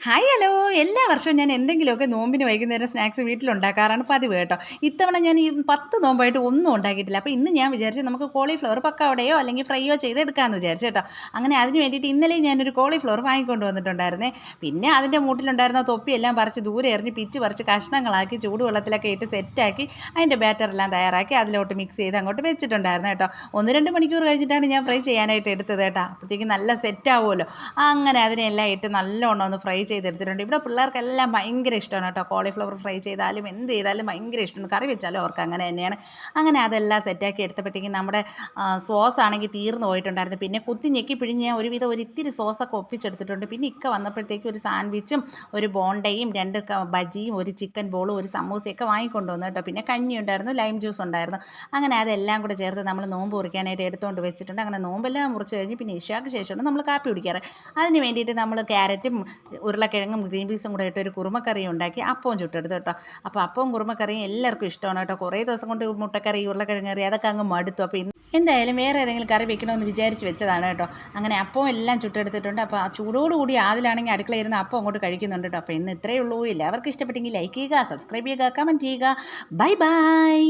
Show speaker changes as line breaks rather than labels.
Hi hello! എല്ലാ വർഷവും ഞാൻ എന്തെങ്കിലുമൊക്കെ നോമ്പിന് വൈകുന്നേരം സ്നാക്സ് വീട്ടിലുണ്ടാക്കാറാണ് പതിവ് കേട്ടോ. ഇത്തവണ ഞാൻ ഈ 10 നോമ്പായിട്ട് ഒന്നും ഉണ്ടാക്കിയിട്ടില്ല. അപ്പോൾ ഇന്ന് ഞാൻ വിചാരിച്ചു നമുക്ക് കോളിഫ്ലവർ പക്കവടയോ അല്ലെങ്കിൽ ഫ്രൈയോ ചെയ്തെടുക്കാമെന്ന് വിചാരിച്ചു കേട്ടോ. അങ്ങനെ അതിന് വേണ്ടിയിട്ട് ഇന്നലെയും ഞാനൊരു കോളിഫ്ലവർ വാങ്ങിക്കൊണ്ട് വന്നിട്ടുണ്ടായിരുന്നേ. പിന്നെ അതിൻ്റെ മൂട്ടിലുണ്ടായിരുന്ന തൊപ്പിയെല്ലാം പറിച്ച് ദൂരെ എറിഞ്ഞ് പിച്ച് പറിച്ച് കഷ്ണങ്ങളാക്കി ചൂടുവെള്ളത്തിലൊക്കെ ഇട്ട് സെറ്റാക്കി അതിൻ്റെ ബാറ്ററെല്ലാം തയ്യാറാക്കി അതിലോട്ട് മിക്സ് ചെയ്ത് അങ്ങോട്ട് വെച്ചിട്ടുണ്ടായിരുന്നു കേട്ടോ. 1-2 മണിക്കൂർ കഴിഞ്ഞിട്ടാണ് ഞാൻ ഫ്രൈ ചെയ്യാനായിട്ട് എടുത്തത് കേട്ടോ. അപ്പോഴത്തേക്കും നല്ല സെറ്റാവുമല്ലോ. അങ്ങനെ അതിനെല്ലാം ഇട്ട് നല്ലോണം ഒന്ന് ഫ്രൈ ചെയ്തെടുത്തിട്ടുണ്ട്. ഇവിടെ പിള്ളേർക്കെല്ലാം ഭയങ്കര ഇഷ്ടമാണ് കേട്ടോ. കോളിഫ്ലവർ ഫ്രൈ ചെയ്താലും എന്ത് ചെയ്താലും ഭയങ്കര ഇഷ്ടമാണ്. കറി വെച്ചാലും അവർക്ക് അങ്ങനെ തന്നെയാണ്. അങ്ങനെ അതെല്ലാം സെറ്റാക്കി എടുത്തപ്പോഴത്തേക്കും നമ്മുടെ സോസ് ആണെങ്കിൽ തീർന്നു പോയിട്ടുണ്ടായിരുന്നു. പിന്നെ കുത്തി ഞെക്കി പിഴിഞ്ഞ് ഞാൻ ഒരുവിധം ഒരിത്തിരി സോസൊക്കെ ഒപ്പിച്ചെടുത്തിട്ടുണ്ട്. പിന്നെ ഇക്ക വന്നപ്പോഴത്തേക്കും ഒരു സാൻഡ്വിച്ചും ഒരു ബോണ്ടയും 2 ബജിയും ഒരു ചിക്കൻ ബോളും ഒരു സമൂസയൊക്കെ വാങ്ങിക്കൊണ്ട് വന്നു കേട്ടോ. പിന്നെ കഞ്ഞി ഉണ്ടായിരുന്നു, ലൈം ജ്യൂസ് ഉണ്ടായിരുന്നു. അങ്ങനെ അതെല്ലാം കൂടെ ചേർത്ത് നമ്മൾ നോമ്പ് മുറിക്കാനായിട്ട് എടുത്തുകൊണ്ട് വെച്ചിട്ടുണ്ട്. അങ്ങനെ നോമ്പെല്ലാം മുറിച്ച് കഴിഞ്ഞ് പിന്നെ ഇശാക്ക് ശേഷമാണ് നമ്മൾ കാപ്പി കുടിക്കാറ്. അതിന് വേണ്ടിയിട്ട് നമ്മൾ ക്യാരറ്റും ഉരുളക്കിഴങ്ങും ഗ്രീൻ പീസും കൂടെ ഇട്ട് ഒരു കുറുമക്കറിയും ഉണ്ടാക്കി അപ്പവും ചുട്ടെടുത്തു കേട്ടോ. അപ്പോൾ അപ്പവും കുറുമക്കറിയും എല്ലാവർക്കും ഇഷ്ടമാണ് കേട്ടോ. കുറേ ദിവസം കൊണ്ട് മുട്ടക്കറി ഉരുളക്കിഴങ്ങ് കറി അതൊക്കെ അങ്ങ് മടുത്തു. അപ്പോൾ എന്തായാലും വേറെ ഏതെങ്കിലും കറി വെക്കണമെന്ന് വിചാരിച്ച് വെച്ചതാണ് കേട്ടോ. അങ്ങനെ അപ്പവും എല്ലാം ചുട്ടെടുത്തിട്ടുണ്ട്. അപ്പോൾ ആ ചൂടോടുകൂടി അതിലാണെങ്കിൽ അടുക്കളയിൽ ഇരുന്ന് അപ്പം അങ്ങോട്ട് കഴിക്കുന്നുണ്ട് കേട്ടോ. അപ്പോൾ ഇന്ന് ഇത്രയേ ഉള്ളൂ. എല്ലാവർക്കും ഇഷ്ടപ്പെട്ടെങ്കിൽ ലൈക്ക് ചെയ്യുക, സബ്സ്ക്രൈബ് ചെയ്യുക, കമൻറ്റ് ചെയ്യുക. Bye bye.